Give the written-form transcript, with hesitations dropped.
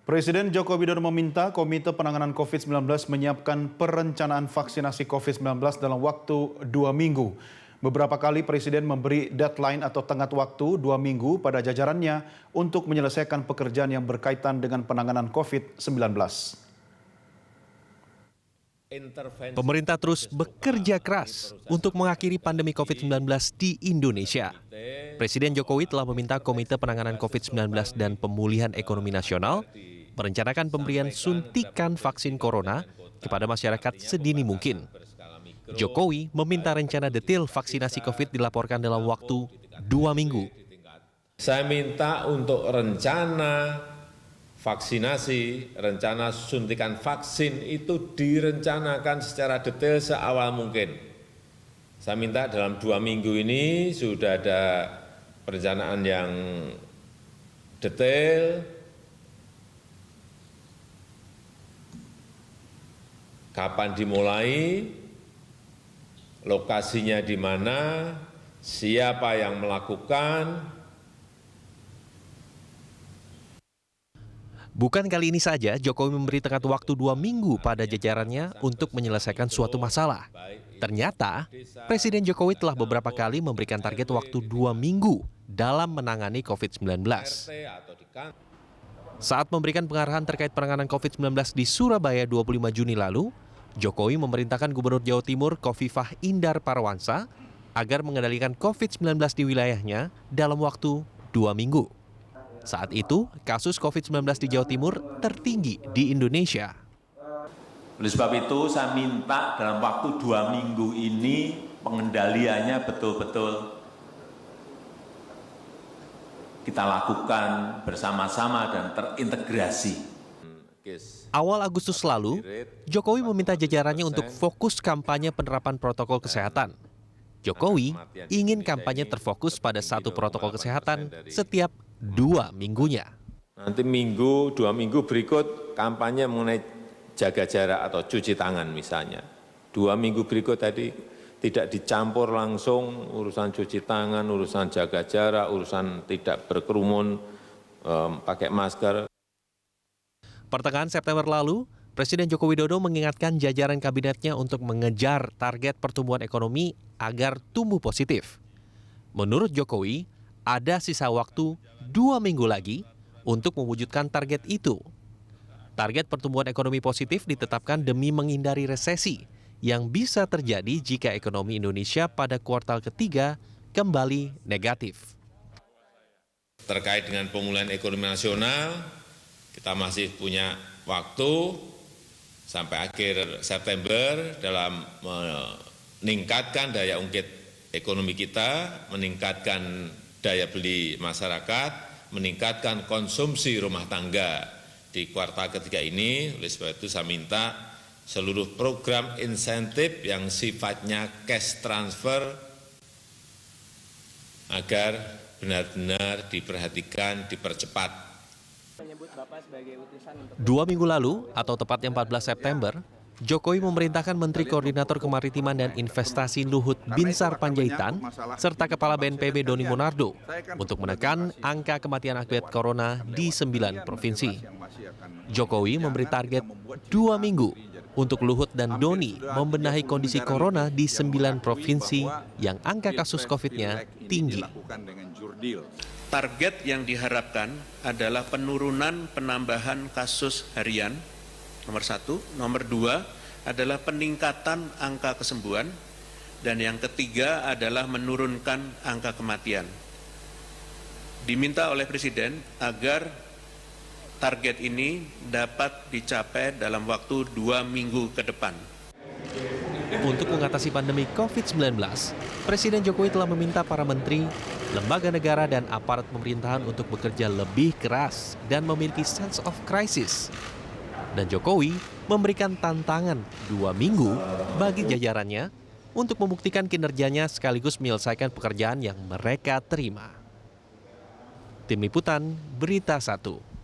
Presiden Joko Widodo meminta Komite Penanganan COVID-19 menyiapkan perencanaan vaksinasi COVID-19 dalam waktu 2 minggu. Beberapa kali Presiden memberi deadline atau tenggat waktu 2 minggu pada jajarannya untuk menyelesaikan pekerjaan yang berkaitan dengan penanganan COVID-19. Pemerintah terus bekerja keras untuk mengakhiri pandemi COVID-19 di Indonesia. Presiden Jokowi telah meminta Komite Penanganan COVID-19 dan Pemulihan Ekonomi Nasional merencanakan pemberian suntikan vaksin corona kepada masyarakat sedini mungkin. Jokowi meminta rencana detail vaksinasi COVID dilaporkan dalam waktu 2 minggu. Saya minta untuk rencana vaksinasi, rencana suntikan vaksin itu direncanakan secara detail seawal mungkin. Saya minta dalam 2 minggu ini sudah ada perencanaan yang detail, kapan dimulai, lokasinya di mana, siapa yang melakukan. Bukan kali ini saja Jokowi memberi tenggat waktu 2 minggu pada jajarannya untuk menyelesaikan suatu masalah. Ternyata, Presiden Jokowi telah beberapa kali memberikan target waktu 2 minggu dalam menangani COVID-19. Saat memberikan pengarahan terkait penanganan COVID-19 di Surabaya 25 Juni lalu, Jokowi memerintahkan Gubernur Jawa Timur Khofifah Indar Parawansa agar mengendalikan COVID-19 di wilayahnya dalam waktu 2 minggu. Saat itu, kasus COVID-19 di Jawa Timur tertinggi di Indonesia. Oleh sebab itu, saya minta dalam waktu 2 minggu ini pengendaliannya betul-betul kita lakukan bersama-sama dan terintegrasi. Awal Agustus lalu, Jokowi meminta jajarannya untuk fokus kampanye penerapan protokol kesehatan. Jokowi ingin kampanye terfokus pada satu protokol kesehatan setiap 2 minggunya. Nanti 2 minggu berikut kampanye mengenai jaga jarak atau cuci tangan misalnya. 2 minggu berikut tadi tidak dicampur langsung urusan cuci tangan, urusan jaga jarak, urusan tidak berkerumun, pakai masker. Pertengahan September lalu, Presiden Joko Widodo mengingatkan jajaran kabinetnya untuk mengejar target pertumbuhan ekonomi agar tumbuh positif. Menurut Jokowi, ada sisa waktu 2 minggu lagi untuk mewujudkan target itu. Target pertumbuhan ekonomi positif ditetapkan demi menghindari resesi yang bisa terjadi jika ekonomi Indonesia pada kuartal ketiga kembali negatif. Terkait dengan pemulihan ekonomi nasional, kita masih punya waktu sampai akhir September dalam meningkatkan daya ungkit ekonomi kita, meningkatkan daya beli masyarakat, meningkatkan konsumsi rumah tangga di kuartal ketiga ini. Oleh sebab itu saya minta seluruh program insentif yang sifatnya cash transfer agar benar-benar diperhatikan, dipercepat. 2 minggu lalu, atau tepatnya 14 September, Jokowi memerintahkan Menteri Koordinator Kemaritiman dan Investasi Luhut Binsar Panjaitan serta Kepala BNPB Doni Monardo untuk menekan angka kematian akibat corona di 9 provinsi. Jokowi memberi target 2 minggu untuk Luhut dan Doni membenahi kondisi corona di 9 provinsi yang angka kasus COVID-nya tinggi. Target yang diharapkan adalah penurunan penambahan kasus harian, nomor 1. Nomor 2 adalah peningkatan angka kesembuhan. Dan yang ketiga adalah menurunkan angka kematian. Diminta oleh Presiden agar target ini dapat dicapai dalam waktu 2 minggu ke depan. Untuk mengatasi pandemi COVID-19, Presiden Jokowi telah meminta para menteri, lembaga negara, dan aparat pemerintahan untuk bekerja lebih keras dan memiliki sense of crisis. Dan Jokowi memberikan tantangan 2 minggu bagi jajarannya untuk membuktikan kinerjanya sekaligus menyelesaikan pekerjaan yang mereka terima. Tim Liputan, Berita 1.